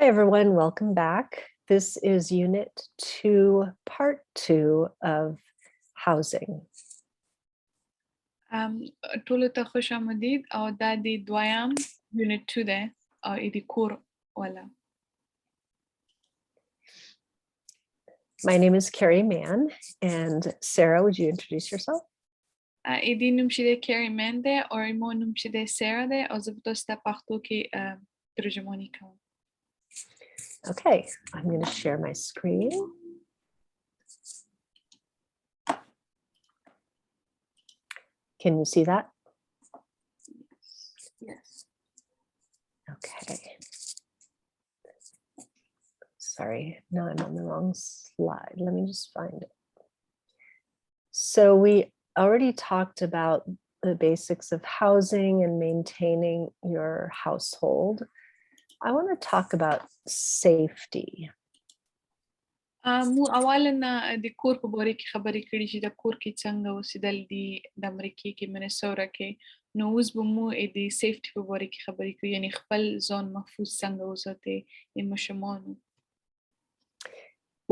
Hi, everyone. Welcome back. This is Unit 2, Part 2 of Housing. ټولو ته خوش آمدید او دا د دویم یونټ 2 ده او د کور والا. My name is Carrie Mann, and Sarah, would you introduce yourself? د نوم چې د کیری مان ده او مو نوم چې د سارا ده او زه په تاسو ته پښتو کې ترجمانی کوم. Okay, I'm going to share my screen. Can you see that? Yes. Okay. Sorry, no, I'm on the wrong slide. Let me just find it. So we already talked about the basics of housing and maintaining your household. I want to talk about safety. مو اولا د کور په باره کې خبرې کړې چې د کور کې څنګه اوسېدل دي د امریکا کې منیسوټا کې نو اوس به مو د سیفټي په باره کې خبرې کوي یعنی خپل ځان محفوظ څنګه وساتئ د ماشومانو.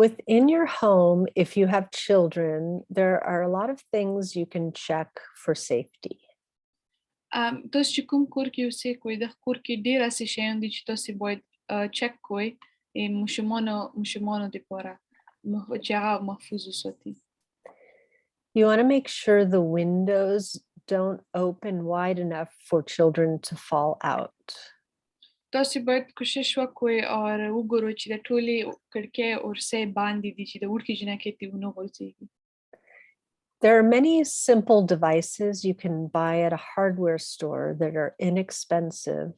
Within your home, if you have children, there are a lot of things you can check for safety. تاسو چې کوم کور کې اوسئ کوئ د کور کې ډېر اسې شیان دي چې تاسو باید چک کوئ ماشومانو دپاره چې هغه محفوظ وساتي. You want to make sure the windows don't open wide enough for children to fall out. تاسو باید کوشش وکړئ او وګورئ چې د ټولې کړکۍ اورسۍ باندې دي چې د وړکي جنکۍ ته ونه غورځېږي. There are many simple devices you can buy at a hardware store that are inexpensive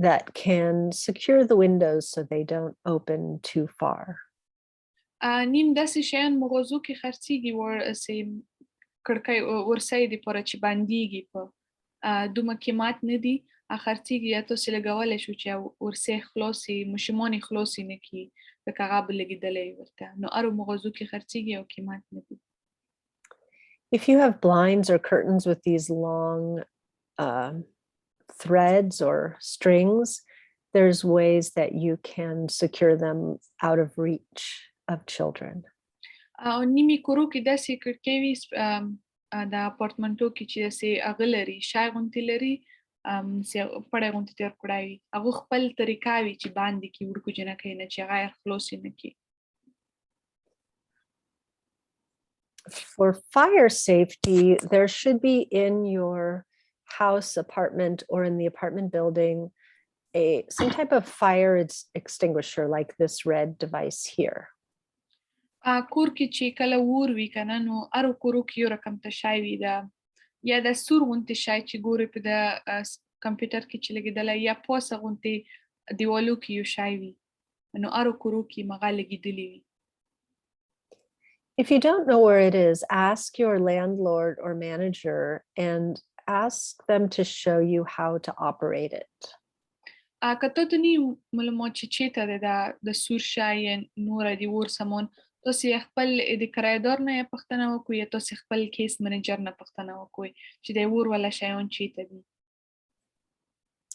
that can secure the windows so they don't open too far. نیم داسې شیان مغازو کې خرڅېږي کړکۍ اورسۍ دپاره چې بندېږي په دومره قیمت نه دي خرڅېږي یا تاسو لګولی شو چې اورسۍ خلاصې ماشومان یې خلاصې نه کړي لکه هغه به لګېدلی وي ورته نو هرو مغازو کې خرڅېږي او قیمت نه دي. If you have blinds or curtains with these long threads or strings, there's ways that you can secure them out of reach of children. او نیمې کورو کې داسې کړکۍ وي د اپارتمنټو کې چې داسې هغه لري شای غوندې لري پړی غوندې تېر کړی وي هغه خپل طریقه وي چې باندې کړي وړکو جنکۍ نه چې هغه یې خلاصې نه کړي. For fire safety, there should be in your house, apartment, or in the apartment building some type of fire extinguisher like this red device here. کور کې چې کله اور وي که نه نو هرو کورو کې یو رقم ته شی وي یا د سور غوندې شی چې ګورئ په د کمپیوټر کې چې لګېدلی یا پاسه غوندې دیوالو کې یو شی وي نو هرو کورو کې هغه لګېدلي وي. If you don't know where it is, ask your landlord or manager and ask them to show you how to operate it. که ته ته نه معلومات چې چېرته دی د سور شی یا نوره د اور سامان تاسو یې خپل د کرایهدار نه یې پوښتنه وکړئ یا تاسو خپل کیس منیجر نه پوښتنه وکړئ چې د اور والا شیان چېرته دي.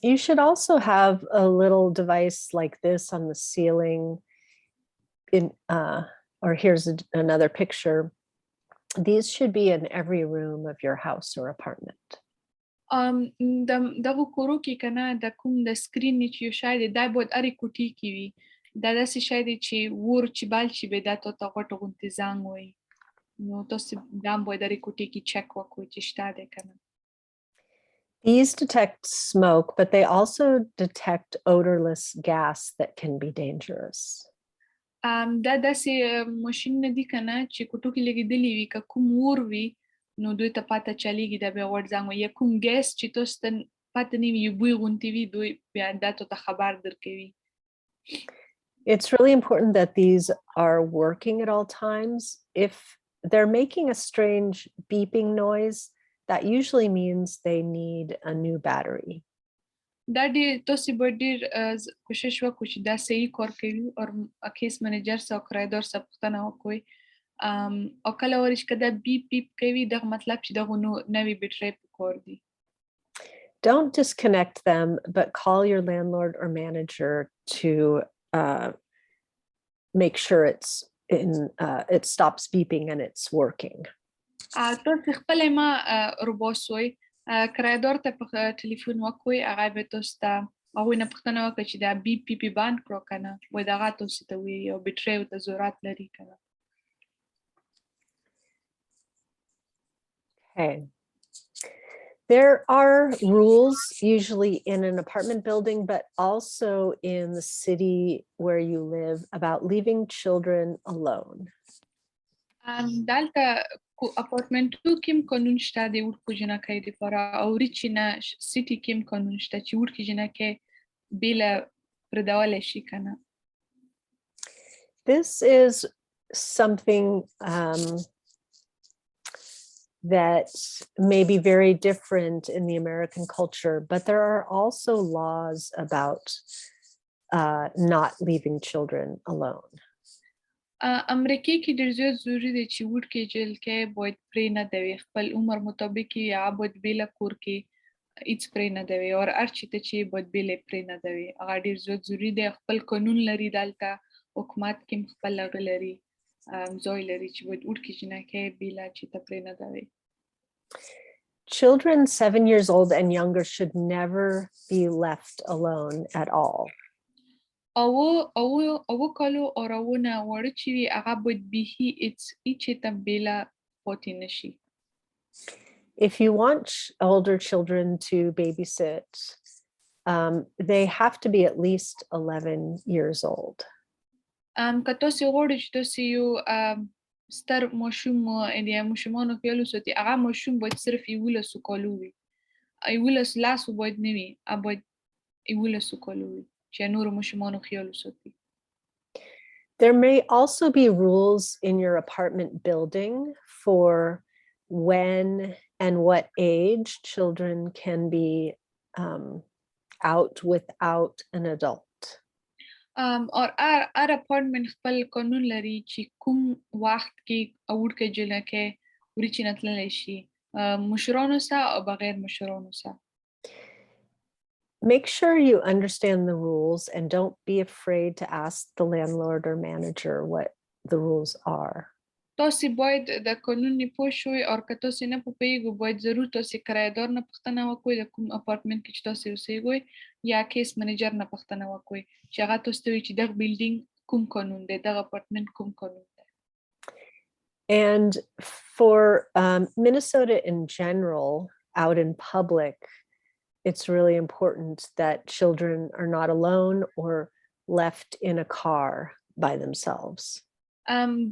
You should also have a little device like this on the ceiling or here's another picture. These should be in every room of your house or apartment. دغه کورو کې که نه د کوم د سکرین چې یو شی دی دا باید هرې کوټې کې وي دا داسې شی دی چې اور چې بل شي به دا تا ته غوټه غوندې زنګ وایي نو تاسو دا هم باید هرې کوټې کې چک وکړئ چې شته دی که نه. These detect smoke, but they also detect odorless gas that can be dangerous. دا داسې ماشینونه دي که نه چې کوټو کې لګېدلي وي که کوم اور وي نو دوی ته پته چلیږي دا بیا غوړ زنګ وایي یا کوم ګیس چې تاسو ته پته نه وي یو بوی غوندې وي دوی بیا دا تا ته خبر درکوي. It's really important that these are working at all times. If they're making a strange beeping noise, that usually means they need a new battery. دا ډېر تاسو باید ډېر کوشش وکړو چې دا صحیح کار کوي او کیس منیجر سره او کرایهدار سره پوښتنه وکړئ او کله وایي چې که دا بیپ بیپ کوي دغه مطلب چې دغه نوې بیټرۍ په کار دي. Don't disconnect them, but call your landlord or manager to make sure it stops beeping and it's working. تاسو خپل ما روبوسوي کرایدار ته په ټلیفون وکوي هغه به تاسو ته هغه نه پښتنه وکړي چې دا بی پی پی باند کړو کنه وای دا تاسو ته وی او بیټری ته ضرورت لري کنه. Okay. There are rules usually in an apartment building, but also in the city where you live about leaving children alone. دالته اپارتمنټو کې قانون شته د ورکو جنکې لپاره او ریچینه سیټي کې قانون شته چې ورکو جنکې بلا پردول شي کنه. This is something that may be very different in the American culture, but there are also laws about not leaving children alone. امریکای کې ډېر زیات ضروري دی چې ورکې جیل کې باید پرې نه دوي خپل عمر مطابق یا باید بلا کور کې هیڅ پرې نه دوي او هر چی ته چې باید بلا پرې نه دوي هغه ډېر زیات ضروري دی خپل قانون لري دالته حکومت کې خپل لري ځای لري چې باید ورکې جنکې بلا چې ته پرې نه دوي. Children 7 years old and younger should never be left alone at all. او کالو او راونه وړ چې وي هغه باید به هیڅ ته بلا پاتې نشي. If you want older children to babysit, they have to be at least 11 years old. که تاسو غواړئ چې تاسو یو ستر ماشوم د ماشومانو خیال وساتئ هغه ماشوم باید صرف 11 کالو وي 11 لاس باید نه وي باید 11 کالو وي. There may also be rules in your apartment building for when and what age children can be out without an adult. اور ار اپارتمنت خپل قانون لري چې کوم وخت کې اور کې جنکه ورچې نتللی شي مشرانو سره او بغیر مشرانو سره. Make sure you understand the rules and don't be afraid to ask the landlord or manager what the rules are. تاسو باید د قانون نه پوه شئ او که تاسو نه پوهیږئ باید ضرور تاسو کرایدار نه پوښتنه وکړئ د کوم اپارتمنت کې چې تاسو اوسېږئ یا کیس منیجر نه پوښتنه وکړئ چې هغه تاسو ته وایي چې دغه بلډینګ کوم قانون دی دغه اپارتمنت کوم قانون دی. And for Minnesota in general, out in public, it's really important that children are not alone or left in a car by themselves.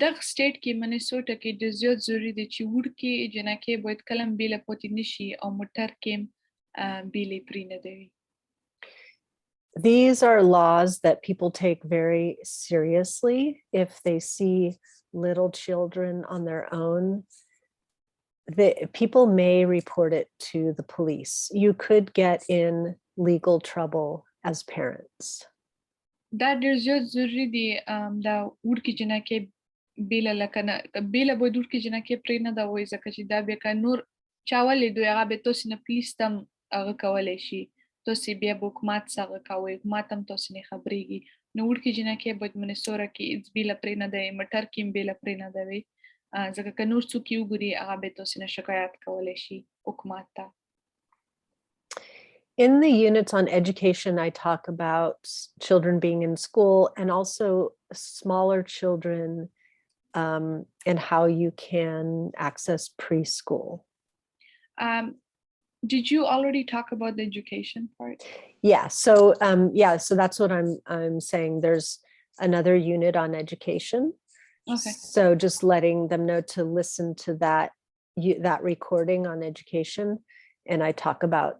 دغه سټیټ کې منیسوټا کې د زیات ضروري دی چې ورکې جنکې باید کلم بیله پاتې نشي او موټر کې بیله پرې نه دوي. These are laws that people take very seriously. If they see little children on their own, people may report it to the police. You could get in legal trouble as parents. دا ډېر زیات ضروري دی دا ورکې جنکې بیله لکه بیله باید ورکې جنکې پرې نه دوي ځکه چې دا بیا که نور چا ولیدوی هغه بیا تاسو نه پولیس ته هم هغه کولی شي تاسو بیا به حکومت سره هغه کوئ حکومت هم تاسو نه خبرېږي نو ورکې جنکې باید منیسوټا کې هېڅ بیله پرې نه دوي موټر کې هم بیله پرې نه دوي ځکه که نور څوک یې وګوري هغه به تاسو نه شکایت کولی شي حکومت ته. In the units on education, I talk about children being in school and also smaller children and how you can access preschool. Did you already talk about the education part? Yeah, so that's what I'm saying. There's another unit on education. Okay. So just letting them know to listen to that recording on education. And I talk about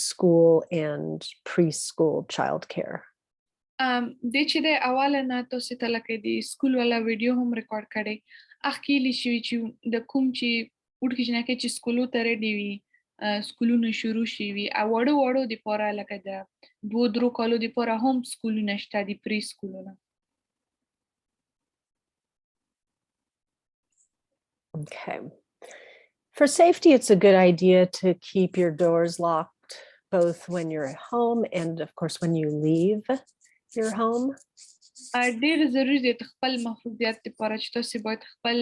school and preschool childcare. د چې د اول نه تاسو ته لکه د سکول ولا ویډیو هم ریکارډ کړي اخیلی شي چې د کوم چې ورکې جنکې چې سکولو ته ریډي وي سکولونه شروع شي وي او وړو د پاره لکه د 2-3 کالو د پاره هم سکولونه شته د پری سکولونه. Okay. For safety, it's a good idea to keep your doors locked, both when you're at home and of course when you leave your home. ډېر ضروري دی د خپل محفوظیت لپاره چې تاسو باید خپل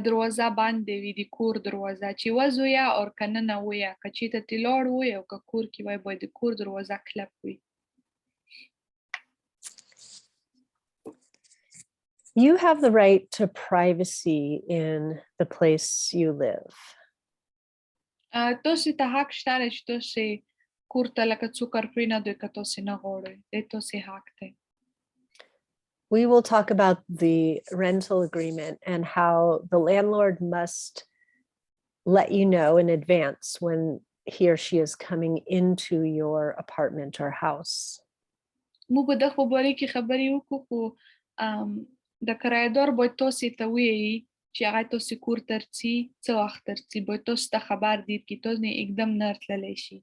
دروازه باندې وي د کور دروازه چې وځویا او کنه نه ویا کچې ته تلاړ وي او که کور کې وای باید د کور دروازه کلپ وي. You have the right to privacy in the place you live. تاسو ته حق شته چې تاسو کور ته لکه څوک پرې نه دوی که تاسو نه غواړئ د تاسو حق دی. We will talk about the rental agreement and how the landlord must let you know in advance when he or she is coming into your apartment or house. موږ به د خبرې کې خبرې وکړو خو د کرایه‌دار باید تاسو ته وایي چې هغه تاسو کور ته رسي څه وخت رسي باید تاسو ته خبر دید که تاسو نه एकदम نه راتللی شي.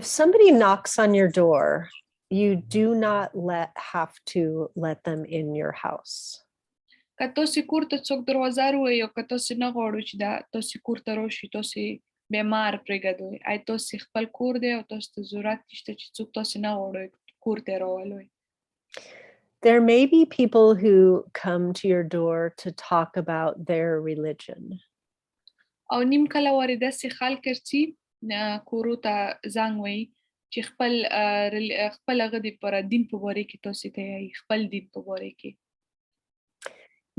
If somebody knocks on your door, you do not have to let them in your house. که تاسو کور ته څوک دروازه ووهي او که تاسو نه غواړئ چې تاسو کور ته راشي تاسو بیمار پرېږدئ ای تاسو خپل کور دی او تاسو ته ضرورت نشته چې څوک تاسو نه غواړئ کور ته راولئ. There may be people who come to your door to talk about their religion. او نیم کله وارې داسې خلک راځي کورو ته زنګ وهي چې خپل هغه دپاره دین په باره کې تاسو ته یایي خپل دین په باره کې.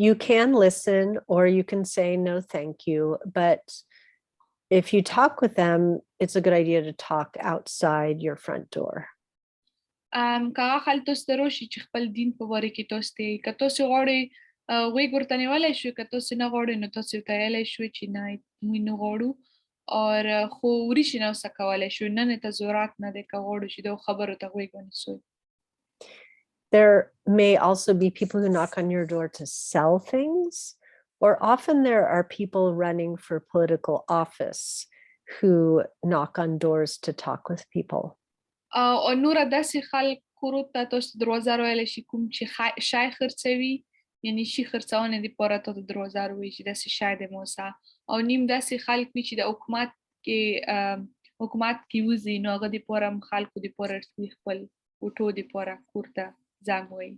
You can listen or you can say no thank you, but if you talk with them, it's a good idea to talk outside your front door. که هغه خلک تاسو ته راشي چې خپل دین په باره کې تاسو ته یایي که تاسو غواړئ غوږ ورته نیولی شو که تاسو نه غواړئ نو تاسو ورته ویلی شوئ چې نه موږ نه غواړو او خو وریشي نه ورڅه کولی شو نن ته ضرورت نه دی که غواړو چې دغو خبرو ته غوږ ونیسئ. There may also be people who knock on your door to sell things, or often there are people running for political office who knock on doors to talk with people. او نوره داسې خلک کورو ته تاسو دروازه راویلی شي کوم چې شی خرڅوي یعنی شي خرڅونې دپاره تاسو دروازه راوهي چې داسې شی دی موسه او نیم داسې خلک وي چې د حکومت کې وځي نو هغه دپاره هم خلکو دپاره رسي خپل اوټو دپاره کور ته زنګ وهي.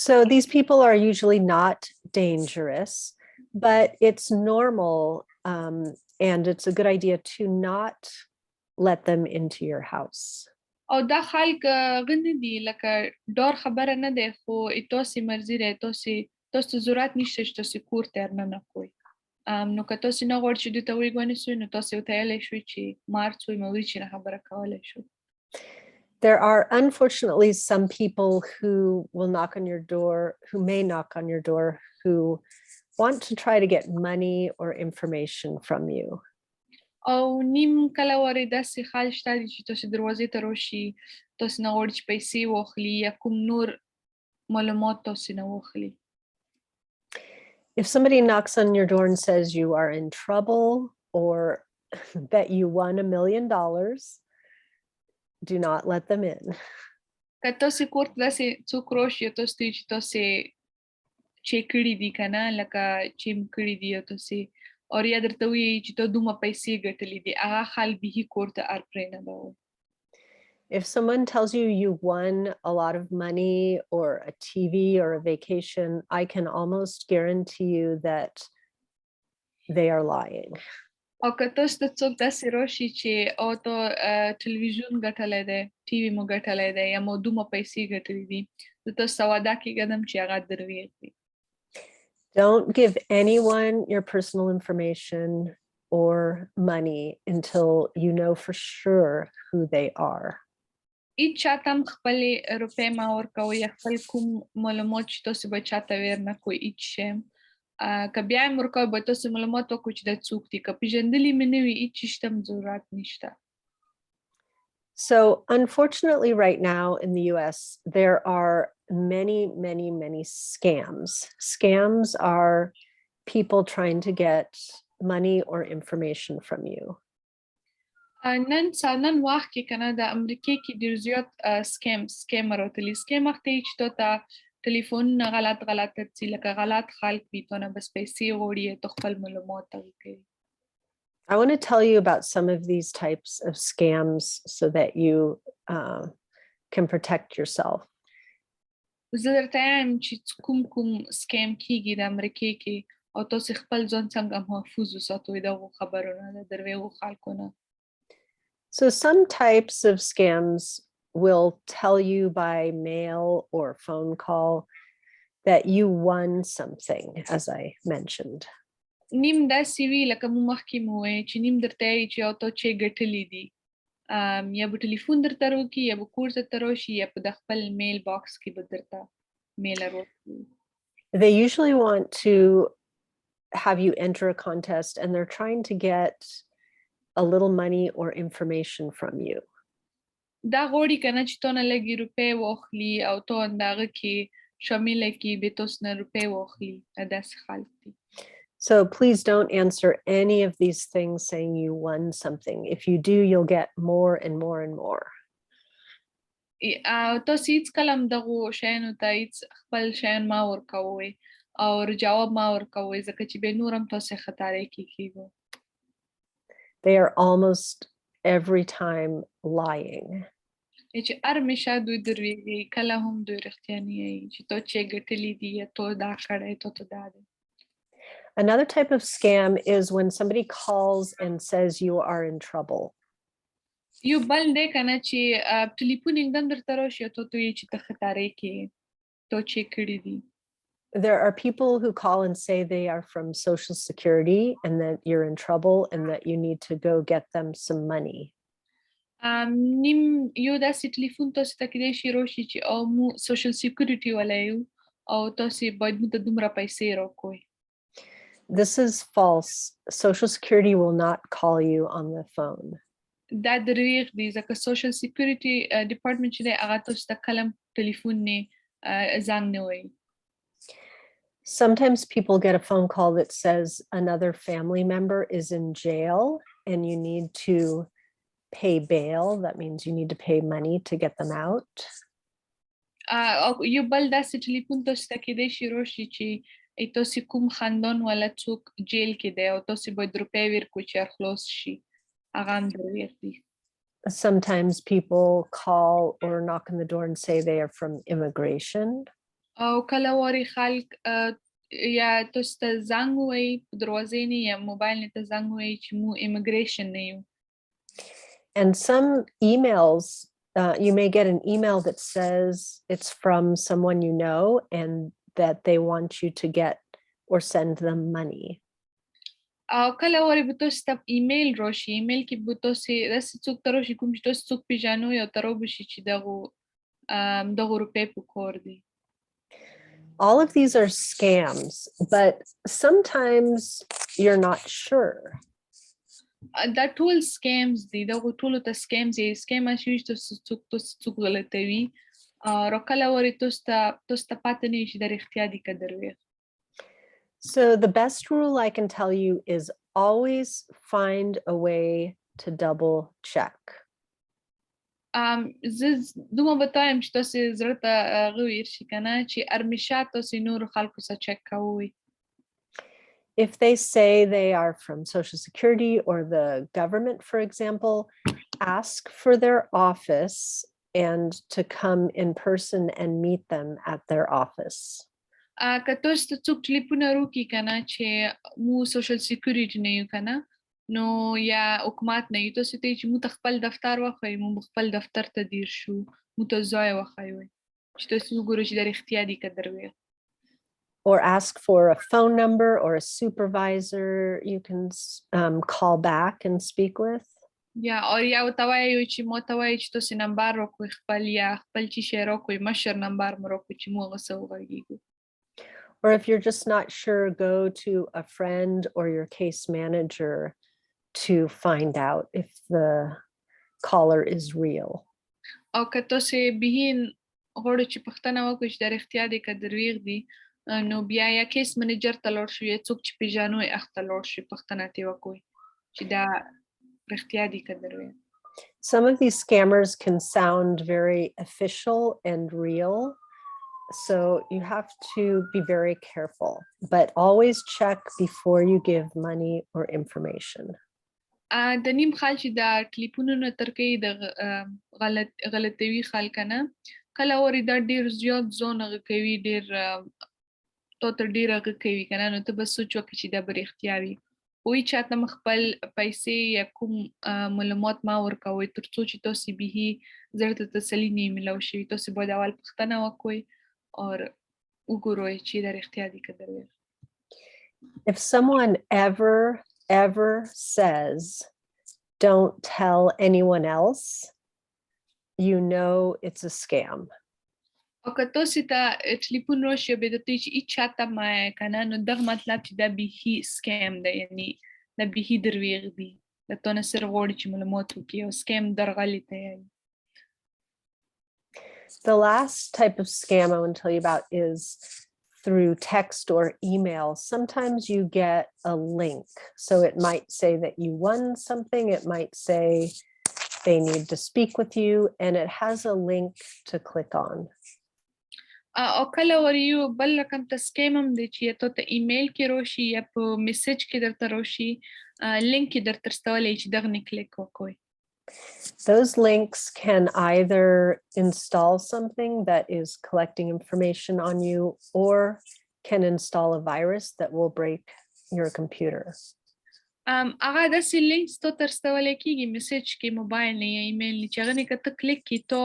So these people are usually not dangerous, but it's normal and it's a good idea to not let them into your house. او دا خلک غنه دي لکه ډار خبره نه دی خو تاسو مرزي دی تاسو ضرورت نشته چې تاسو کور ته دننه کوئ نو که تاسو نه غواړئ چې دوی ته ویږ ونیسئ نو تاسو ورته ویلی شئ چې مارچ وي موري چې نه خبره کولی شو. There are unfortunately some people who will knock on your door, who may knock on your door, who want to try to get money or information from you. او نیم کله وارې داسې خلک شته دي چې تاسو دروازې ته راشي تاسو نه غواړي چې پیسې واخلي یا کوم نور معلومات تاسو نه واخلي. If somebody knocks on your door and says you are in trouble or that you won $1 million, do not let them in. که تاسو کور ته داسې څوک راشي تاسو ته چې تاسو چې کړي دي که نه لکه چې م کړي دي او تاسو او یا درته وایي چې تا دومره پیسې ګټلې دي هغه خلک بیخي کور ته پرېنږدوئ. If someone tells you you won a lot of money or a TV or a vacation, I can almost guarantee you that they are lying. او که تاسو ته څوک داسې راشي چې او تا تلویزیون ګټلی دی ټي وي مو ګټلی دی یا مو دومره پیسې ګټلې دي زه تاسو ته وعده کېږدم چې هغه دروغ دي. Don't give anyone your personal information or money until you know for sure who they are. هیڅ چاته هم خپلې روپۍ مه ورکوئ یا خپل کوم معلومات چې تاسو باید چاته ویر نه کړئ هیڅ شی که بیا هم ورکوئ باید تاسو معلومات وکړئ چې دا څوک دي که پېژندلي مې نه وي هیڅ شي ته هم ضرورت نشته. So unfortunately right now in the US there are many scams. Scams are people trying to get money or information from you. نن وخت کې کنه د امریکې کې ډېر زیات سکیمر راغلي سکیم وخت دی چې تا ته ټلیفونونه غلط درځي لکه غلط خلک وي تا نه بس پیسې غواړي تو خپل معلومات هغې کوي. I want to tell you about some of these types of scams so that you can protect yourself. زه درته وایم چې کوم سکیم کیږي د امریکې کې او تاسو خپل ځان څنګه محفوظ وساتئ دغه خبرونه د دروغو خلکو نه. So some types of scams will tell you by mail or phone call that you won something, as I mentioned. نیم داسې وي لکه مو مخکې مو وایي چې نیم درته وایي چې او ته چې ګټلي دي یا به ټلیفون درته راوکړي یا به کور ته راشي یا په د خپل میل باکس کې به درته میل راوکړي. They usually want to have you enter a contest and they're trying to get a little money or information from you. دا غواړي که نه چې تا نه لږې روپۍ واخلي او تا همدغه کې شامله کړي بیا تاسو نه روپۍ واخلي. داسې خلک دي. So please don't answer any of these things saying you won something. If you do, you'll get more and more and more. تاسو هیڅ کله هم دغو شیانو ته هیڅ خپل شیان ما ورکوئ او جواب ما ورکوئ ځکه چې بیا نور هم تاسې خطرې کې کیږو. They are almost every time lying. چې همیشه دوی دروغ کله هم دوی رښتینی وي چې تو چې ګټلي دي یا تو دا کړی تو ته دا دی. Another type of scam is when somebody calls and says you are in trouble. یو بل دی کنه چې ټلیفون یې درته راشي تو ته چې ته خطرې کې تو چې کړی دي. There are people who call and say they are from Social Security and that you're in trouble and that you need to go get them some money. نیم یو داسې ټلیفون تاسو ته کېدای شي راشي چې او مو سوشل سیکورټي والا یو او تاسو باید موږ ته دومره پیسې راکوئ. This is false. Social Security will not call you on the phone. دا دروغ دی ځکه سوشل سیکورټي ډپارټمنټ چې دی هغه تاسو ته کله ټلیفون نه زنګ نه وایي. Sometimes people get a phone call that says another family member is in jail and you need to pay bail. That means you need to pay money to get them out. یو بل داسې ټلیفون تاسو ته کېدای شي راشي چې تاسو کوم خاندان والا څوک جیل کې دی او تاسو باید روپۍ ورکړئ چې خلاص شي. هغه هم دروغ دی. Sometimes people call or knock on the door and say they are from immigration. او کله واري خلک یا تاسو ته زنګ وایي په دروازې نه یا موبایل نه ته زنګ وایي چې مو immigration نه یو. And some emails, you may get an email that says it's from someone you know and that they want you to get or send them money. او کله واري به تاسو ته ایمیل راشي ایمیل کې به تاسو داسې څوک ته راشي کوم چې تاسو څوک پیژنو یا ته راوبشي چې دغه روپۍ په کار دي. All of these are scams, but sometimes you're not sure. دا ټول سکیمز دي دغه ټولو ته سکیمز یې سکیم شي چې تاسو څوک غلطوي را کله واري تاسو ته پته نه وي چې د رښتیا دي که دروغ. So the best rule I can tell you is always find a way to double check. زه دومره به تایم چې تاسو زړه ته هغه ویرشي که نه چې همیشه تاسو نورو خلکو سره چک کوئ. If they say they are from Social Security or the government, for example, ask for their office and to come in person and meet them at their office. که تاسو ته څوک ټلیفونه راوکړي که نه چې مو سوشل سیکورټي نه یو که نه نو یا حکومت نه یو تاسو ته چې مو ته خپل دفتر وښایي مو خپل دفتر ته دیر شو مو ته ځای وښایي چې تاسو وګورئ چې د رښتیا دي که دروغ. Or ask for a phone number or a supervisor you can call back and speak with. یا ورته وایي چې ما ته وایي چې تاسو نمبر راکړئ خپل یا خپل چې شی راکړئ مشر نمبر مو راکړئ چې مو هغه څه وغږیږو. Or if you're just not sure, go to a friend or your case manager to find out if the caller is real. او که تاسو بهین غواړئ چې پوښتنه وکړئ چې د رښتیا دي که دروغ دي نو بیا یا کیس منیجر ته لاړ شئ یا څوک چې پیژنو یې هغه ته لاړ شئ پوښتنه ترې وکړئ چې دا رښتیا دي که دروغ. Some of these scammers can sound very official and real, so you have to be very careful, but always check before you give money or information. د نیم خال چې د ټلیفونونو ترکې د غلطوي خال کنه کله ورې دا ډیر زیات ځان هغه کوي ډیر تو تر ډیر هغه کوي کنه نو ته بس سوچ وکړې چې دا به رښتیا وي وی چاته م خپل پیسې یا کوم معلومات ما ورکوي تر څو چې تاسو به زړه ته تسلي نه ملو شي تاسو باید اول پوښتنه وکړئ او وګورئ چې دا رښتیا دي که دروغ. If someone ever says, don't tell anyone else, you know it's a scam. او که تاسو ته ټلیفون راشي به د ته چې هیڅ چاته ما کنه نو دغه مطلب چې دا به سکیم دی یعنی دا به دروغ دی د تاسو سره غواړي چې معلومات وکړي او سکیم درغلي ته یعنی. The last type of scam I want to tell you about is through text or email. Sometimes you get a link. So it might say that you won something. It might say they need to speak with you, and it has a link to click on. او کله وریو بل رقم ته سکیم هم دی چې ته ته ایمیل کې راشي یا په میسج کې درته راشي لینک کې درته رسولی چې دغه نه کلیک وکړئ. Those links can either install something that is collecting information on you or can install a virus that will break your computer. هغه داسې لینکس ته ترسولی کېږي میسج کې موبایل نه یا ایمیل نه چې هغه نه که ته کلیک کړي ته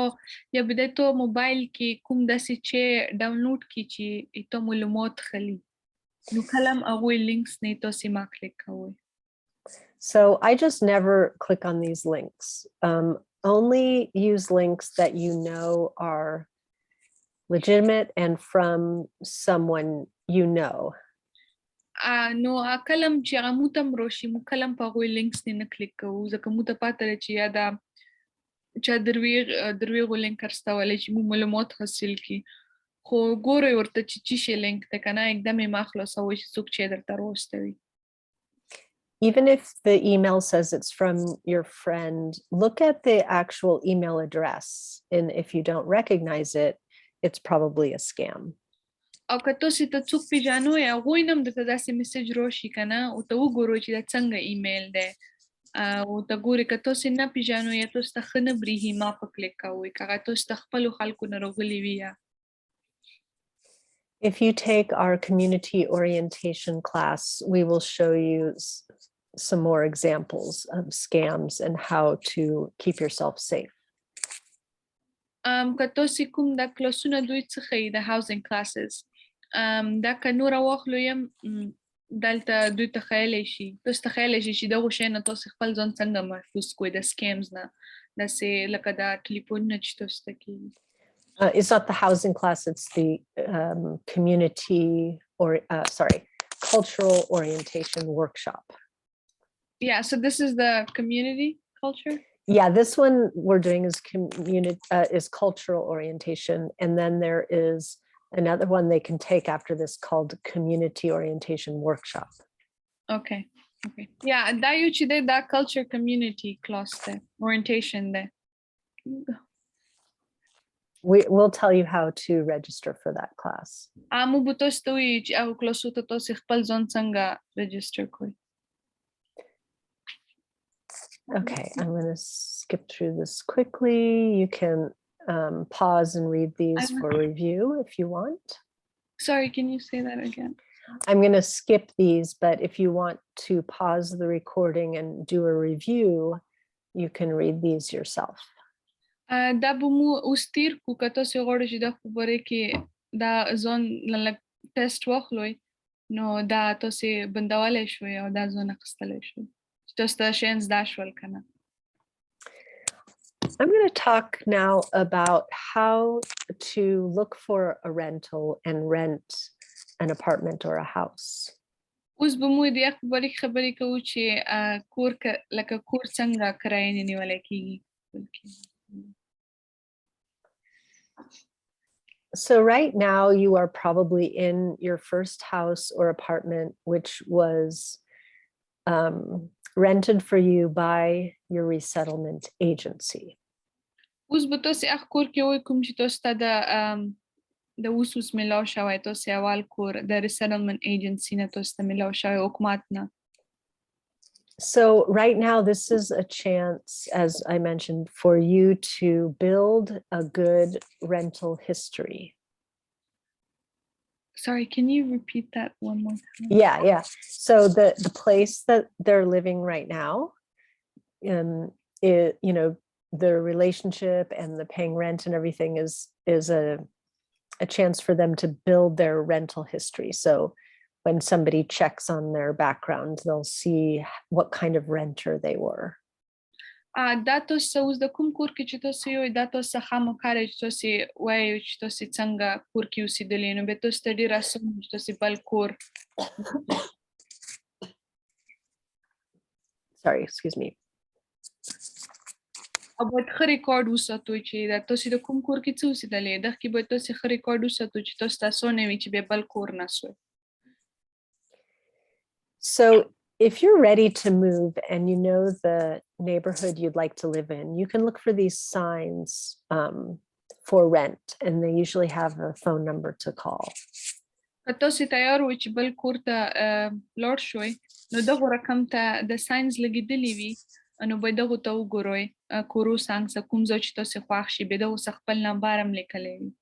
یا به د ته موبایل کې کوم داسې چې ډاونلوډ کړي چې ته معلومات خلي نو کله هم هغوی لینکس نه تاسې ما کلیک کوئ. So I just never click on these links. Only use links that you know are legitimate and from someone you know. نو کلم چې هغه موږ ته هم راشي موږ کله هم په هغوی لینکس نه کلیک کوو ځکه موږ ته پاته ده چې یا دا چا دروغو لینک رسولی چې موږ معلومات حاصل کړي خو ګورئ ورته چې څه شی لینک دی که نه اکدم یې مه خلاصوئ چې څوک چې یې درته راواستوي. Even if the email says it's from your friend, look at the actual email address. And if you don't recognize it, it's probably a scam. او که تاسو ته څوک پیژنئ هغوی نه هم درته داسې میسج راشي که نه او ته وګورئ چې دا څنګه ایمیل دی او ته ګورئ که تاسو نه پیژنئ یا تاسو ته ښه نه برېښي ما په کلیک کوئ که هغه تاسو ته خپلو خلکو نه راغلي وي یا. If you take our community orientation class, we will show you some more examples of scams and how to keep yourself safe. که تاسو کوم د کلاسونه دوی څخه د housing classes دا که نوره واخلو یم دلته دوی تخیلی شي تاسو تخیلی شي چې دغو شی نه تاسو خپل ځان څنګه محفوظ کړئ د سکیمز نه داسې لکه دا ټلیفونونه چې تاسو ته کېږي. It's not the housing class, it's the community or cultural orientation workshop. Yeah, so this is the community culture? Yeah, this one we're doing is cultural orientation. And then there is another one they can take after this called community orientation workshop. Okay. Yeah, that you did that culture community class there, orientation there. We'll tell you how to register for that class. Okay, I'm going to skip through this quickly. You can pause and read these for review if you want. Sorry, can you say that again? I'm going to skip these, but if you want to pause the recording and do a review, you can read these yourself. دا به مو اوس تیر کړو که تاسو غواړئ چې دا خبرې کې دا ځان لږ ټیسټ واخلئ نو دا تاسو بندولی شوئ او دا ځان اخیستلی شوئ چې تاسو ته شیان زده شول که نه. I'm going to talk now about how to look for a rental and rent an apartment or a house. اوس به مو د خبرې کوو چې کور لکه کور څنګه کرایې نه نیولی کېږي. So right now you are probably in your first house or apartment, which was rented for you by your resettlement agency. اوس به تاسو هغه کور کې وای کوم چې تاسو ته د اوس ملاو شوی تاسو اول کور د resettlement agency نه تاسو ته ملاو شوی حکومت نه. So right now, this is a chance, as I mentioned, for you to build a good rental history. Sorry, can you repeat that one more time? Yeah. So the place that they're living right now, their relationship and the paying rent and everything is a chance for them to build their rental history. So when somebody checks on their background, they'll see what kind of renter they were. دا تاسو اوس د کوم کور کې چې تاسو یو دا تاسو خامخاره چې تاسو وایو چې تاسو څنګه کور کې اوسېدلې نو به تاسو ته ډېر اسانه چې تاسو بل کور Sorry, excuse me. او باید ښه ریکارډ وساتو چې دا تاسو د کوم کور کې څه اوسېدلې دا کې باید تاسو ښه ریکارډ وساتو چې تاسو تاسو نه وي چې به بل کور نه سوی. So if you're ready to move and you know the neighborhood you'd like to live in, you can look for these signs for rent, and they usually have a phone number to call. که تاسو تیار وئ چې بل کور ته لاړ شوئ نو دغه رقم ته د ساينز لګېدلې وي نو باید دغه ته وګورئ کورو څنګ څه کوم ځای چې تاسو خوښ شي به دغه څه خپل نمبر هم لیکلی وي.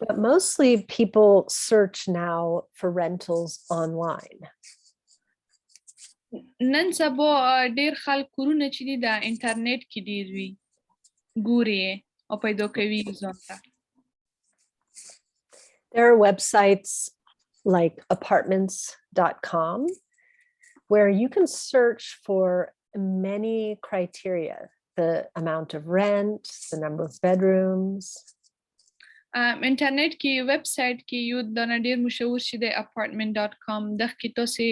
But mostly people search now for rentals online. نن سبا ډېر خلک کورونه چې دي د انټرنیټ کې ډېر وي ګوري یې او پیدا کوي ځان ته. There are websites like apartments.com where you can search for many criteria, the amount of rent, the number of bedrooms. انټرنیټ کې ویب سایټ کې یو د ډېر مشهور شي د apartment.com دغه کې تاسو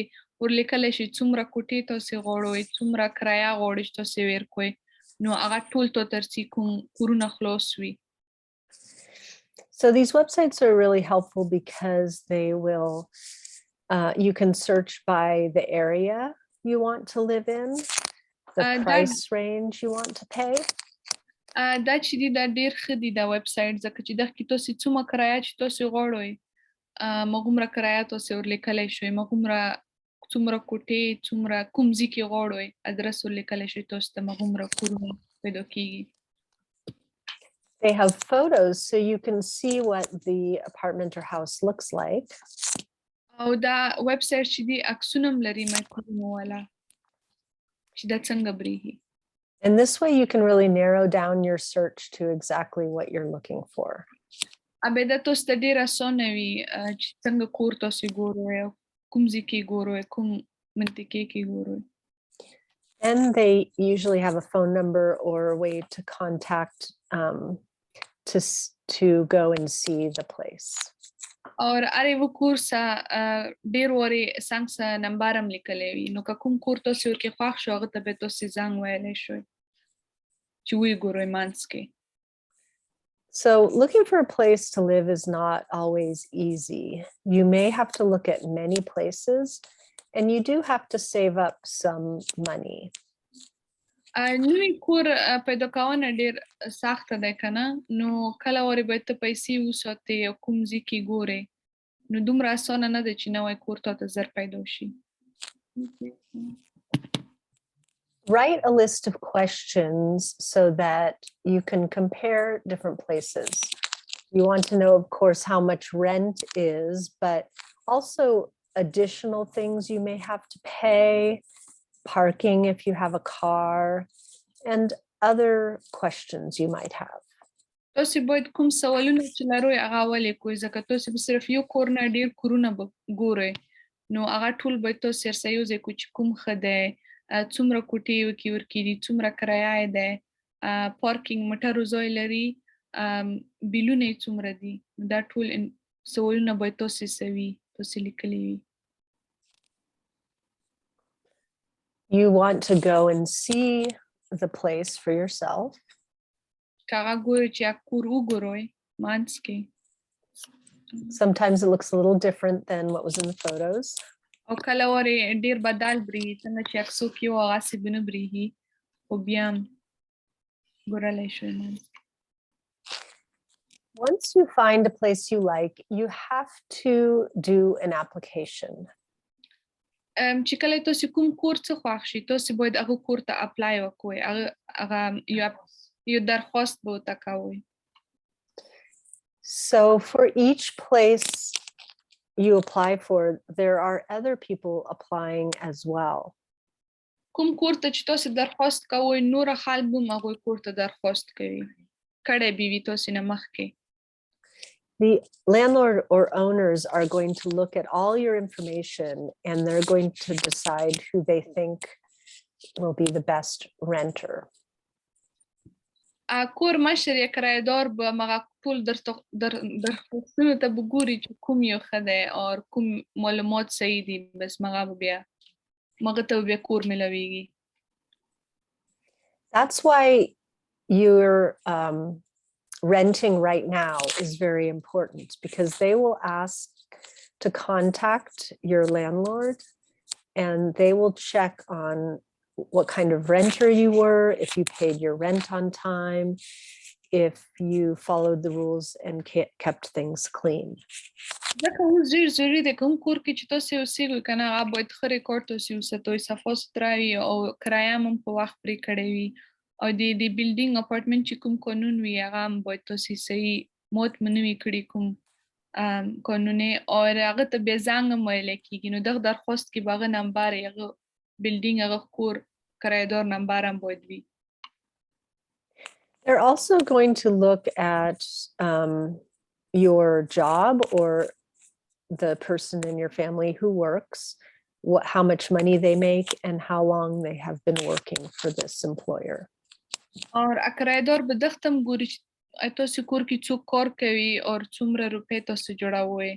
ورلیکلی شي څومره کوټې تاسو غواړئ څومره کرایه غواړئ چې تاسو ورکوئ نو هغه ټول ته ترڅي کوم کورونه خلاص وي. So these websites are really helpful because they will, you can search by the area you want to live in, the price range you want to pay. دا چې دي دا ډېر ښه دي دا ویب سایټ ځکه چې دغه کې تاسو څومره کرایه چې تاسو غواړئ مغومره کرایه تاسو ورلیکلی شئ مغومره څومره کوټې څومره کوم ځای کې غواړئ ادرس ورلیکلی شئ تاسو ته مغومره کورونه پیدا کیږي. They have photos so you can see what the apartment or house looks like. او دا ویب سایټ چې دي عکسونه هم لري کورونه والا چې دا څنګه بریږي. And this way you can really narrow down your search to exactly what you're looking for. ابه دا تاسو ته ډېر اسانه وي چې څنګه کور تاسو ګورئ کوم ځای کې ګورئ کوم منطقې کې ګورئ. And they usually have a phone number or a way to contact to go and see the place. اور اره و کور سه ډېر وارې څنګ سه نمبر هم لیکلی وي نو که کوم کور تاسو ورکې خوښ شو هغه ته به تاسو زنګ ویلی شئ چې ویې ګورئ منځ کې. So looking for a place to live is not always easy. You may have to look at many places and you do have to save up some money. نوی کور پیدا کول ډېر سخته دی که نه نو کله وارې باید ته پیسې وساتې او کوم ځای کې ګورې نو دومره اسانه نه ده چې نوی کور تا ته زر پیدا شي. Write a list of questions so that you can compare different places. You want to know, of course, how much rent is, but also additional things you may have to pay, parking if you have a car, and other questions you might have. تاسو باید کوم سوالونه چې لرئ هغه ولیکئ ځکه تاسو به صرف یو کور نه ډېر کورونه به ګورئ نو هغه ټول باید تاسو سره یو ځای کړئ چې کوم ښه دی څومره کوټې ورکې ورکړي څومره کرایه یې دی پارکینګ موټرو ځای لري بیلونه یې څومره دي دا ټول سوالونه باید تاسو سره وي تاسو لیکلي وي. You want to go and see the place for yourself. Sometimes it looks a little different than what was in the photos. Once you find a place you like, you have to do an application. چې کله تاسو کوم کور څه خوښ شي تاسو باید هغه کور ته اپلای وکړئ هغه یو درخواست به وته کوئ. So for each place you apply for, there are other people applying as well. کوم کور ته چې تاسو درخواست کوئ نور خلک به هغه کور ته درخواست کوي کړه به وي تاسو نه مخکې. The landlord or owners are going to look at all your information and they're going to decide who they think will be the best renter. کور مشر یا کرایدار به مغه ټول درخواستونو ته وګوري چې کوم یو ښه دی او کوم معلومات صحیح دي بس مغه بیا مغه ته بیا کور ملويږي. That's why you're renting right now is very important because they will ask to contact your landlord and they will check on what kind of renter you were, if you paid your rent on time, if you followed the rules and kept things clean. ځکه اوس ډېر ضروري دی کوم کور کې چې تاسو اوسېږئ که نه هغه باید ښه ریکارډ تاسو وساتئ صفا سوتره وي او کرایه هم په وخت پرې کړې وي او د بلډینګ اپارټمنټ چې کوم قانون وي هغه هم باید تاسو صحیح مات نه وي کړي کوم قانون او هغه ته بیا زنګ هم ویلی کېږي نو دغه درخواست کې به هغه نمبر هغه بلډینګ هغه کور کرایدار نمبر هم باید وي. They're also going to look at your job or the person in your family who works, how much money they make and how long they have been working for this employer. اور کرایدار به دختم ګوري چې تاسو کور کې څوک کار کوي او څومره روپۍ تاسو جوړوئ.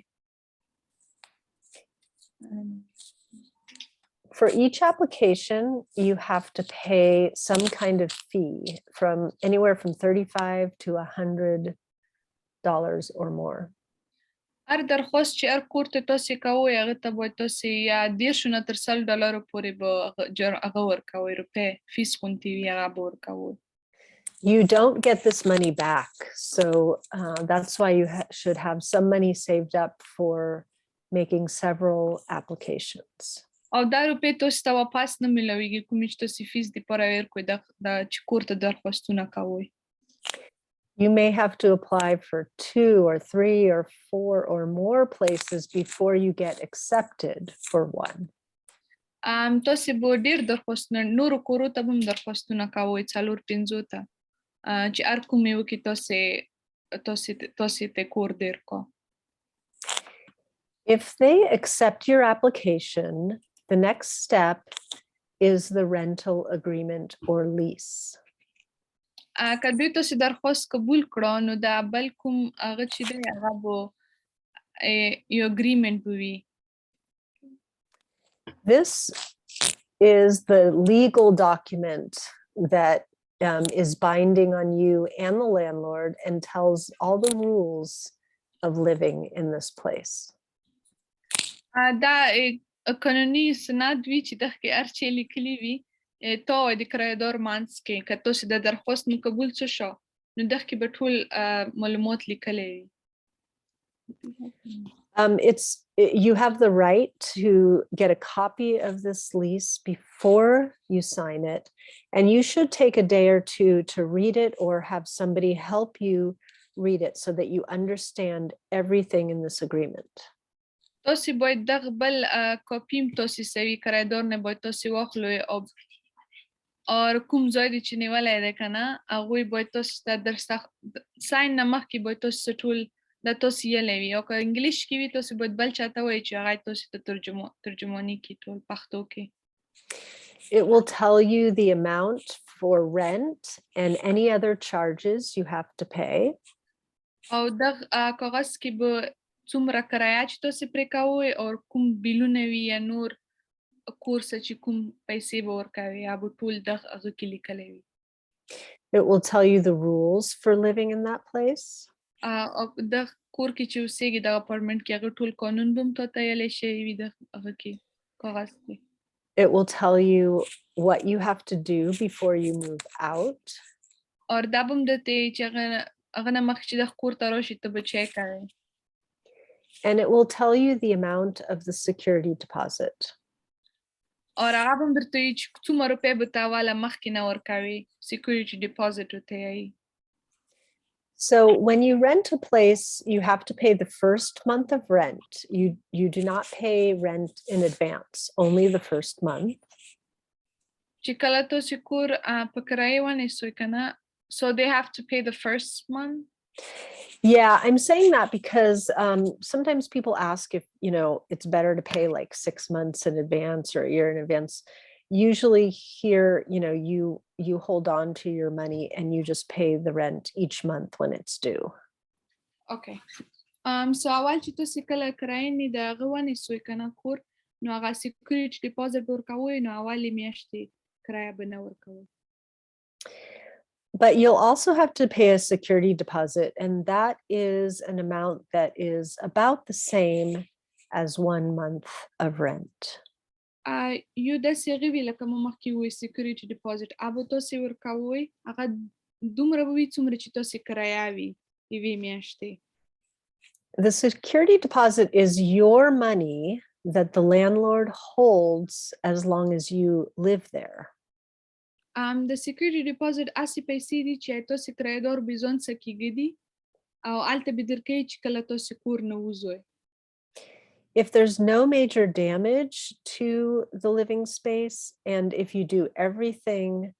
For each application, you have to pay some kind of fee from anywhere from $35 to $100 or more. هر درخواست چې هر کور ته تاسو کوئ هغه ته باید تاسو یا $10 نه تر $100 پورې به هغه ورکوئ روپۍ فیس غونډې وي هغه به ورکوئ. You don't get this money back, so that's why you should have some money saved up for making several applications. او دا روپۍ تاسو ته واپس نه ملويږي کومې چې تاسو فیس لپاره ورکوئ د چې کور ته درخواستونه کوئ. You may have to apply for 2 or 3 or 4 or more places before you get accepted for one. تاسو به ډېر درخواستونه نورو کورو ته هم درخواستونه کوئ 4-5 ته چې هر کوم یو کې تاسو ته کور درکو. If they accept your application, the next step is the rental agreement or lease. که دوی تاسو درخواست قبول کړه نو دا بل کوم هغه چې دی هغه به یو اګریمنټ به وي. This is the legal document that is binding on you and the landlord and tells all the rules of living in this place. دا قانوني سند وي چې دغه کې هر څه لیکلي وي تا د کرایدار منځ کې که تاسو د درخواست مو قبول څه شو نو دغه کې به ټول معلومات لیکلي وي. You have the right to get a copy of this lease before you sign it, and you should take a day or two to read it or have somebody help you read it so that you understand everything in this agreement. تاسو باید دغه بل کاپیم تاسو سوي کرایدار نه باید تاسو واخلئ او کوم ځای دی چې نیولی دی که نه هغوی باید تاسو ته در ساین نه مخکې باید تاسو ټول دا تاسو یلی وي او که انګلیش کې وي تاسو باید بل چاته وایئ چې هغه تاسو ته ترجماني کړي ټول پښتو کې. It will tell you the amount for rent and any other charges you have to pay. او دغه کاغذ کې به څومره کرایه چې تاسو پرې کوئ او کوم بیلونه وي یا نور کور څه چې کوم پیسې به ورکوي هغه به ټول دغه هغه کې لیکلی وي. It will tell you the rules for living in that place. او دغه کور کې چې اوسېږي دغه اپارټمنټ کې هغه ټول قانون به هم تاته یلی شوي وي د هغه کې کاغذ کې. It will tell you what you have to do before you move out. او دا به هم درته چې هغه نه مخکې چې دغه کور ته راشي ته به چک کوې. And it will tell you the amount of the security deposit. او هغه هم درته وایي چې څومره روپۍ به ته اوله مخکې نه ورکوې security deposit ورته یایي. So when you rent a place, you have to pay the first month of rent. You do not pay rent in advance, only the first month. چې کله تاسو کور په کرایه ونیسئ که نه so they have to pay the first month. Yeah, I'm saying that because sometimes people ask if, it's better to pay like 6 months in advance or a year in advance. Usually here, you hold on to your money and you just pay the rent each month when it's due. Okay. So اول چې تاسو کله کرایه نه د هغه ونیسئ که نه کور نو هغه security deposit به ورکوئ نو اولې میاشتې کرایه به نه ورکوئ. But you'll also have to pay a security deposit, and that is an amount that is about the same as 1 month of rent. یو داسې هغې وي لکه ما مخکې ووایي security deposit هغه به تاسې ورکوئ هغه دومره به وي څومره چې تاسې کرایه وي یوې میاشتې. The security deposit is your money that the landlord holds as long as you live there. د security deposit هسې پیسې دي چې تاسې کرایهدار به ځان څخه کېږدي او هلته به درکوي چې کله تاسې کور نه وځئ. If there's no major damage to the living space, and if you do everything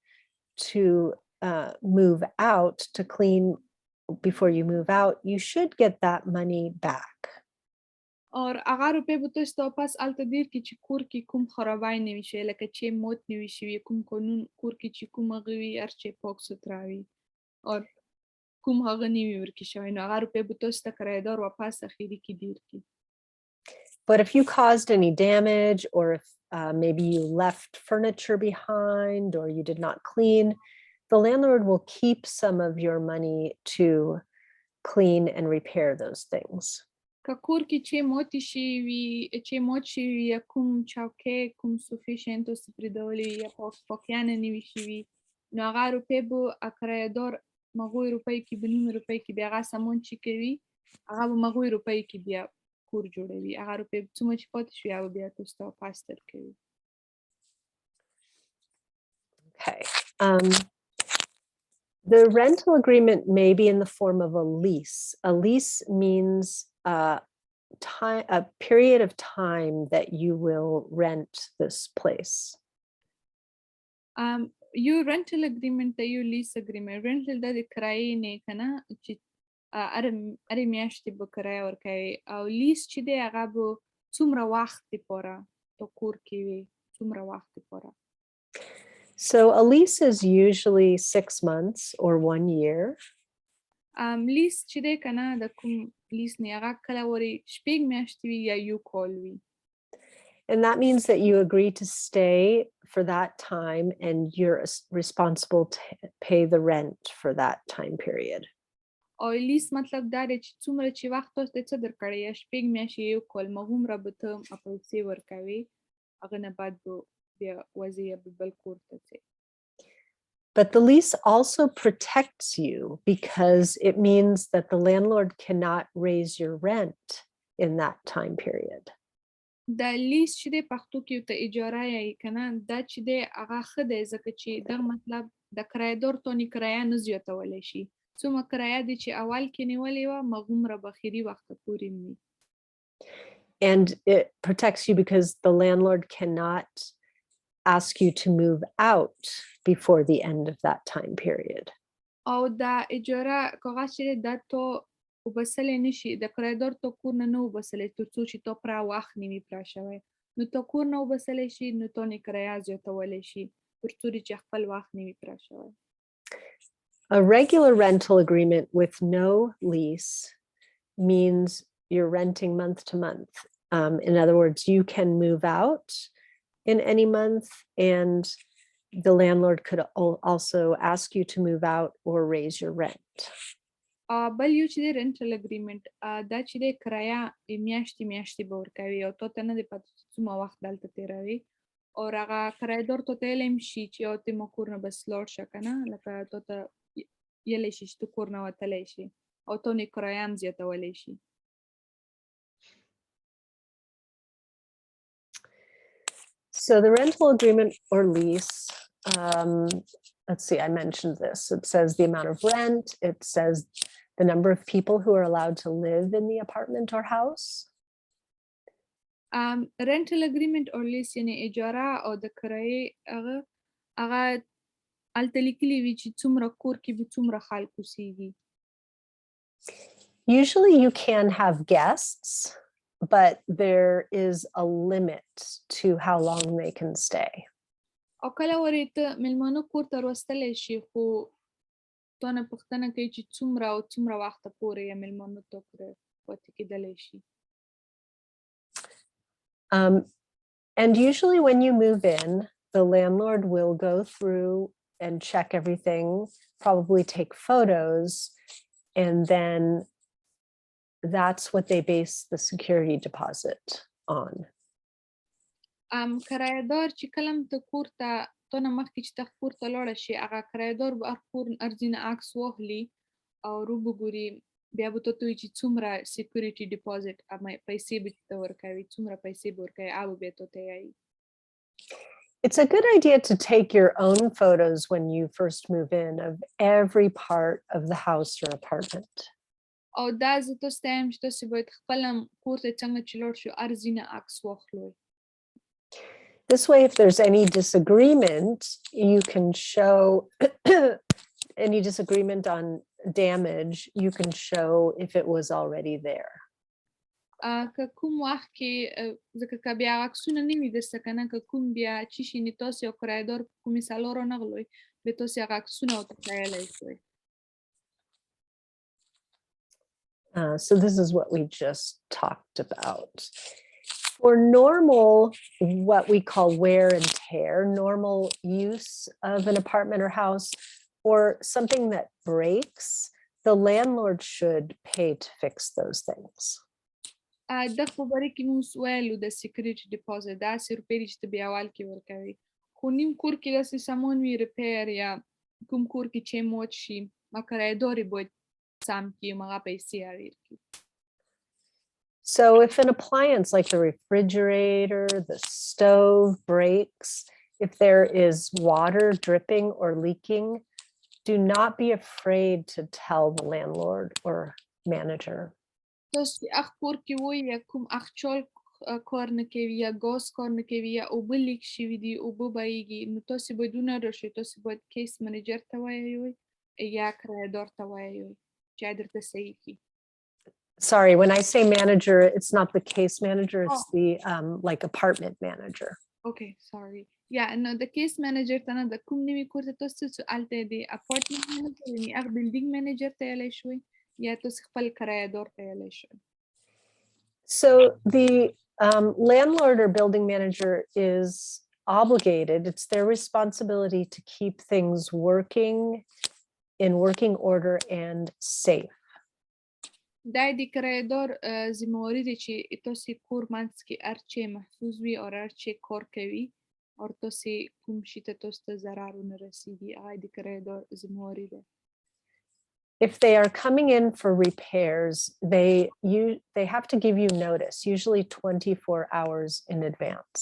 to move out, to clean before you move out, you should get that money back. اور هغه روپۍ به تاسو ته واپس هلته دیر کړي چې کور کې کوم خرابی نه وي شوی لکه چې موت نه وي شوي کوم قانون کور کې چې کوم هغه وي هر چې پاک سوتره وي او کوم هغه نه وي ورکې شوی نو هغه روپۍ به تاسو ته کرایهدار واپس اخري کې دیر کړي. But if you caused any damage, or if maybe you left furniture behind or you did not clean, the landlord will keep some of your money to clean and repair those things. که کور کې چې ماتې شوي وي چې مات شوي وي یا کوم چوکۍ کوم صوفې شیان تاسو پرېږدولي وي یا پاکیانه نه وي شوي نو هغه روپۍ به کرایهدار مغوی روپۍ کې به نیمې روپۍ کې بیا هغه سامان چې کوي هغه به مغوی روپۍ کې بیا کور جوړوي هغه روپۍ څومره چې پاتې شوي هغه بیا تاسو ته واپس درکوي. Okay. The rental agreement may be in the form of a lease. A lease means a period of time that you will rent this place. یو rental agreement ته یو lease agreement rental دا د کرایې نه که نه چې هرې میاشتې به کرایه ورکوي او lease چې دی هغه به څومره وخت دپاره په کور کې وي څومره وخت دپاره. So a lease is usually 6 months or 1 year. لیست چې دی که نه د کوم لیست نه هغه کله ورې شپږ میاشتې وي یا یو کال وي. And that means that you agree to stay for that time and you're responsible to pay the rent for that time period. او لیست مطلب دا دی چې څومره چې وخت تاسو ته څه درکړی یا شپږ میاشتې یو کال هغومره به ته پیسې ورکوې هغه نه بعد به بیا وځې یا به بل کور ته ځې. But the lease also protects you because it means that the landlord cannot raise your rent in that time period. دا لیست چې دی پښتو کې ورته اجاره یایي که نه دا چې دی هغه ښه دی ځکه چې دغه مطلب د کرایهدار تانې کرایه نه زیاتولی شي څومره کرایه دی چې اول کې نیولې وه هغومره به اخري وخته پورې وي. And it protects you because the landlord cannot ask you to move out before the end of that time period. او دا اجاره کاغذ چې دی دا تا وبسلی نه شي د کرایهدار تا کور نه نه وبسلی تر څو چې تا پوره وخت نه وي پوره شوی نو تا کور نه وبسلی شي نو تا نه کرایه زیاتولی شي تر څو چې خپل وخت نه وي پوره شوی. A regular rental agreement with no lease means you're renting month to month. In other words, you can move out in any month and the landlord could also ask you to move out or raise your rent. بل یو چې دی rental agreement دا چې دی کرایه میاشتې میاشتې به ورکوي او تا ته نه دی پته چې څومره وخت دلته تېروي او هغه کرایهدار تا ته ویلی هم شي چې یا ته ما کور نه بس لاړ شه که نه لکه تا ته ویلی شي چې ته کور نه وتلی شي او تا نه کرایه هم زیاتولی شي. So the rental agreement or lease, let's see, I mentioned this. It says the amount of rent. It says the number of people who are allowed to live in the apartment or house. rental agreement or lease یعنی اجاره او د کرایې هغه هلته لیکلي وي چې څومره کور کې به څومره خلک اوسېږي. Usually you can have guests, but there is a limit to how long they can stay. او کله ورې ته میلمانه کور ته راوستلی شي خو تا نه پوښتنه کوي چې څومره او څومره وخته پورې یې میلمانو ته پورې پاتې کېدلی شي. And usually when you move in, the landlord will go through and check everything, probably take photos, and then that's what they base the security deposit on. کرایه‌دار چې کله هم ته کور ته تا نه مخکې چې ته کور ته لاړه شي هغه کرایه‌دار به هر کور ارزینه عکس واخلي او رو بګوري بیا به ته وایي چې څومره سکیورټي ډیپازټ پیسې به ته ورکوي څومره پیسې به ورکوي هغه به بیا ته وایي. It's a good idea to take your own photos when you first move in of every part of the house or apartment. او دا زه تاسو ته وایم چې تاسو باید خپل هم کور ته څنګه چې لاړ شو ارزینه عکس واخلئ. This way, if there's any disagreement, you can show any disagreement on damage, you can show if it was already there. که کوم وخت کې ځکه که بیا عکسونه نه وي درسته که نه که کوم بیا چی شي نو تاسو یو کرایه‌دار په کومې سلا رانغلئ بیا تاسو هغه عکسونه ورته ښایلی شئ. So this is what we just talked about. For normal, what we call wear and tear, normal use of an apartment or house, or something that breaks, the landlord should pay to fix those things. د خبرې کې موږ ویلو د سکیورټي ډیپازټ داسې روپۍ دي چې ته بیا اول کې ورکوي خو نیم کور کې داسې سامان وي ریپیر یا کوم کور کې چې مات شي ما کرایه‌دار یې باید سم کړي هغه پیسې اړیر کړي. So if an appliance like the refrigerator, the stove breaks, if there is water dripping or leaking, do not be afraid to tell the landlord or manager. تاسو چې اخ کور کې وای یا کوم اخچال کار نه کوي یا ګاز کار نه کوي یا اوبه لیک شوي دي اوبه بهیږي نو تاسو باید ونه راشئ تاسو باید کیس منیجر ته ووایئ یا کرایه‌دار ته ووایئ چې درته صحیح کړي. Sorry, when I say manager, it's not the case manager, it's the like apartment manager. Okay, sorry. Yeah, no, the case manager ته نه د کوم نوي کور ته تاسو چې هلته د اپارټمنټ مینیجر یعنې هغه بلډینګ مینیجر ته ویلی شوئ یا تاسو خپل کرایه‌دار ته ویلی شئ. So the landlord or building manager is obligated, it's their responsibility to keep things working in working order and safe. دا د کرایه‌دار ذمه‌واري دی چې تاسو کور منځ کې هر چی محفوظ وي او هر چی کار کوي او تاسو کوم شي ته تاسو ته ضرر ونه رسیږي هغه د کرایه‌دار ذمه‌واري ده. If they are coming in for repairs, they have to give you notice, usually 24 hours in advance.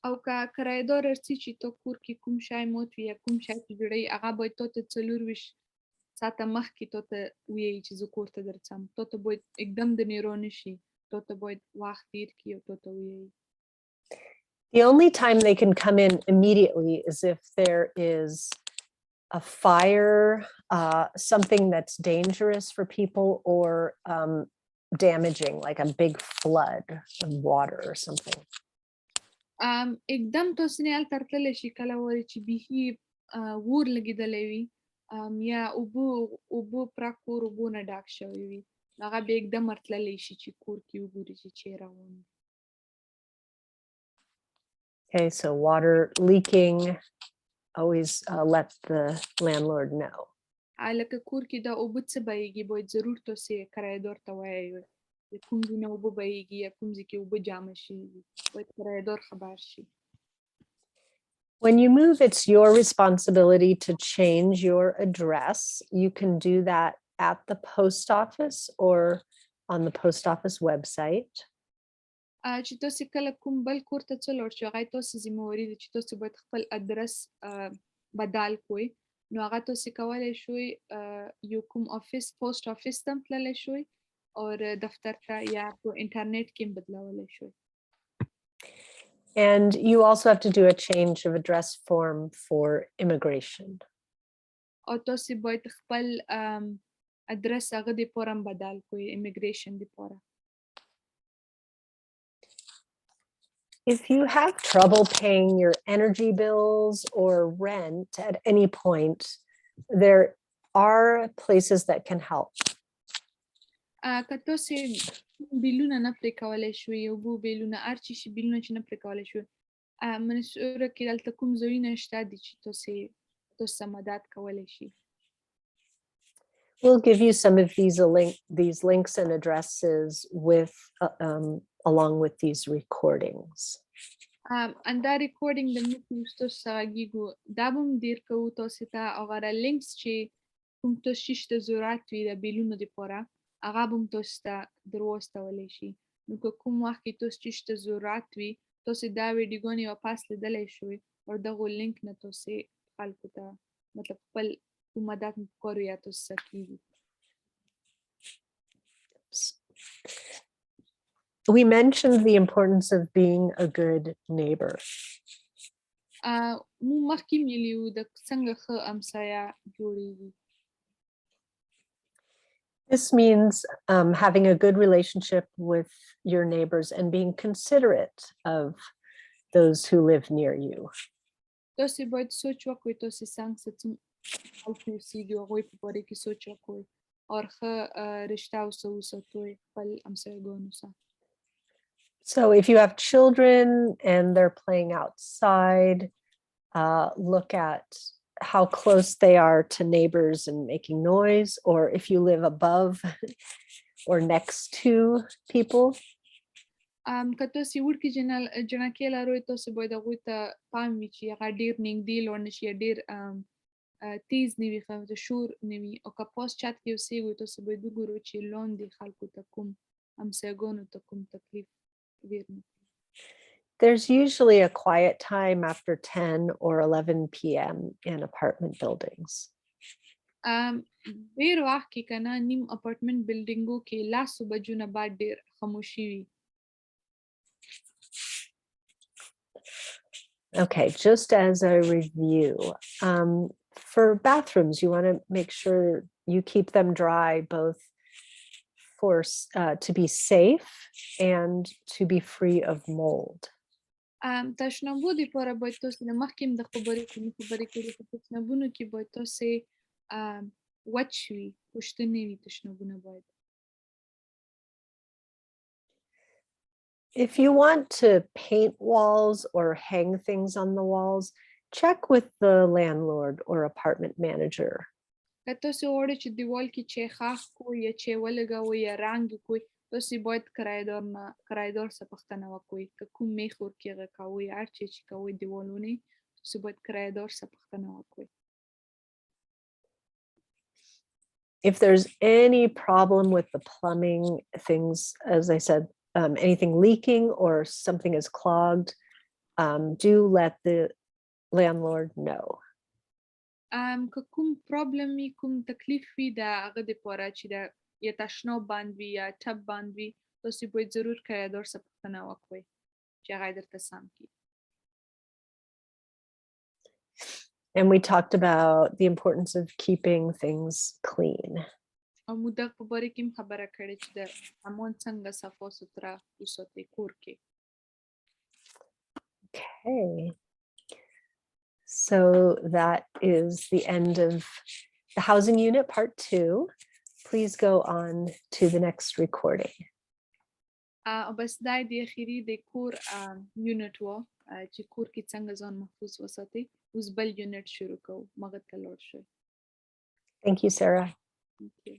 او که کرایه‌دار راځي چې ته کور کې کوم شی مات وي یا کوم شی چې جوړوي هغه باید تا ته 24 ساعته مخکې تا ته ووایي چې زه کور ته درځم تا ته باید اقدام د نه رانشي تا ته باید وخت تیر کړي او تا ته ووایي. The only time they can come in immediately is if there is a fire, something that's dangerous for people, or damaging, like a big flood of water or something. اقدام تاسو نه هلته راتللی شي کله وایي چې بیخي اور لګېدلی وي یا اوبه پراک کور اوبو نه ډک شوی وي هغه بیا اقدام راتللی شي چې کور کې وګوري چې چی روان دي. Okay, so water leaking, always let the landlord know. لکه کور کې دا اوبه څه بهیږي باید ضرور تاسو کرایه‌دار ته ووایئ کوم ځای نه اوبه بهیږي یا کوم ځای کې اوبه جمع شوي دي باید کرایه‌دار خبر شي. When you move, it's your responsibility to change your address. You can do that at the post office or on the post office website. چې تاسو کله کوم بل کور ته څه لاړ شئ هغه تاسو ذمہواري ده چې تاسو باید خپل ادرس بدل کوئ نو هغه تاسو کولی شئ یو کوم افیس پوسټ افیس ته تللی شئ او دفتر ته یا په انټرنیټ کې هم بدلولی شئ. And you also have to do a change of address form for immigration. او تاسو باید خپل ادرس هغه د پاره بدل کوئ امیګریشن د پاره. If you have trouble paying your energy bills or rent at any point, there are places that can help. که تاسو بیلونه نه پرې کولی شوي اوبو بیلونه هر چی شي بیلونه چې نه پرې کولی شوي منصوره کې دلته کوم ځایونه شته دي چې تاسو مدد کولی شي. We'll give you some of these links and addresses with along with these recordings. And that recording the meeting تاسو غږیږو دا به هم ډېر کوو تاسو ته هغه لینکس چې کوم تاسو چې ته ضرورت وي د بیلونو دپاره هغه به هم تاسو ته درواستولی شي. نو که کوم وخت کې تاسو چې ته ضرورت وي تاسو دا ویډیوګانې واپس لیدلی شوئ او دغو لینک نه تاسو خلکو ته مطلب خپل کوم مدد مو پکار وي یا تاسو څه کېږي. We mentioned the importance of being a good neighbor. مو مخکې ویلي وو د څنګه ښه همسایه جوړیږي. This means having a good relationship with your neighbors and being considerate of those who live near you. تاسو باید سوچ وکړئ تاسو څنګه خلک اوسیږي هغوی په باره کې سوچ وکړئ او ښه رشته وساتئ خپل همسایګانو سره. So if you have children and they're playing outside, look at how close they are to neighbors and making noise, or if you live above or next to people. که تاسو وړکي جنکۍ لرئ تاسو باید هغوی ته پام وي چې هغه ډېر نږدې لاړ نه شي یا ډېر تیز نه وي د شور نه وي او که پاس چت کې اوسیږئ تاسو باید وګورئ چې لاندې خلکو ته کوم همسایګانو ته کوم تکلیف ویر نه. There's usually a quiet time after 10 or 11 p.m. in apartment buildings. ډېر وخت کې که نه نیم اپارتمنټ بلډینګو کې 10 بجو نه بعد ډېر خاموشي وي. Okay, just as a review, for bathrooms, you want to make sure you keep them dry, both for to be safe and to be free of mold. تشنابو دپاره باید تاسو د مخکې هم د خبرې کړي په تشنابونو کې باید تاسې وچ وي خشته نه وي تشنابونه باید. If you want to paint walls or hang things on the walls, check with the landlord or apartment manager. که تاسو غواړئ چې دیوال کې چې خاښ کړو یا چې ولګوئ یا رنګ کړئ تاسو باید کرایدار څخه پوښتنه وکړئ که کوم میخ ورکې هغه کوئ هر څه چې کوئ دیوالونه تاسو باید کرایدار څخه پوښتنه وکړئ. If there's any problem with the plumbing, things, as I said, anything leaking or something is clogged, do let the landlord know. که کوم پرابلم وي کوم تکلیف وي د هغه دپاره چې د یا تشناب بند وي یا ټب بند وي تاسو باید ضرور کرایدار څخه پوښتنه وکړئ چې هغه درته سم کړي. And we talked about the importance of keeping things clean. او موږ دغه په باره کې هم خبره کړې چې د سامان څنګه صفا سوتره وساتئ کور کې. Okay. So that is the end of the housing unit part 2. Please go on to the next recording. بس دا د اخیری د کور یونټ و چې کور کې څنګه ځان محفوظ وساتئ. اوس بل یونټ شروع کوو مغه ته لاړ شئ. Thank you, Sarah. Thank you.